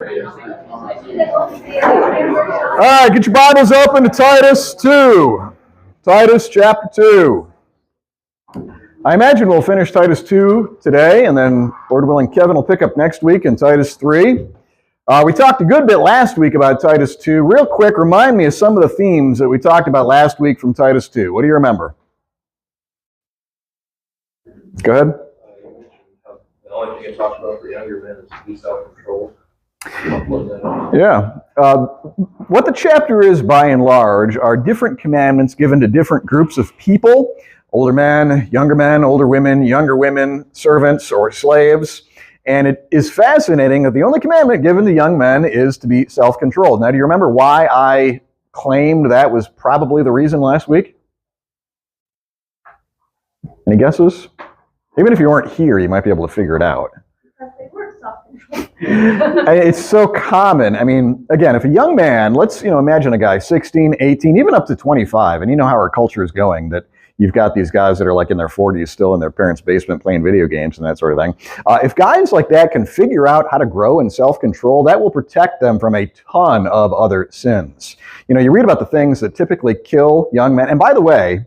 All right, get your Bibles open to Titus 2. Titus chapter 2. I imagine we'll finish Titus 2 today, and then, Lord willing, Kevin will pick up next week in Titus 3. We talked a good bit last week about Titus 2. Real quick, remind me of some of the themes that we talked about last week from Titus 2. What do you remember? Go ahead. The only thing it talks about for younger men is to be self-controlled. Yeah. What the chapter is, by and large, are different commandments given to different groups of people: older men, older women, servants or slaves. And it is fascinating that the only commandment given to young men is to be self-controlled. Now, do you remember why I claimed that was probably the reason last week? Any guesses? Even if you weren't here, you might be able to figure it out. Because they were self-controlled. It's so common. I mean, again, if a young man, let's imagine a guy 16, 18, even up to 25, and you know how our culture is going, that you've got these guys that are like in their 40s still in their parents' basement playing video games and that sort of thing. If guys like that can figure out how to grow in self-control, that will protect them from a ton of other sins. You read about the things that typically kill young men. And by the way,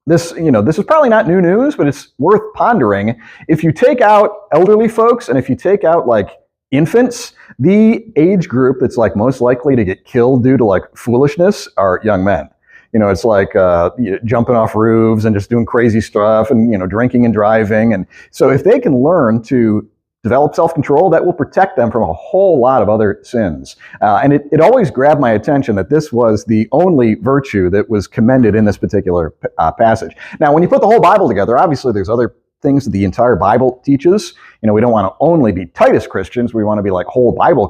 this is probably not new news, but it's worth pondering. If you take out elderly folks and if you take out like infants, the age group that's like most likely to get killed due to like foolishness are young men. It's like jumping off roofs and just doing crazy stuff and drinking and driving. And so if they can learn to develop self-control, that will protect them from a whole lot of other sins. And it always grabbed my attention that this was the only virtue that was commended in this particular passage. Now, when you put the whole Bible together, obviously there's other things that the entire Bible teaches. We don't want to only be Titus Christians. We want to be like whole Bible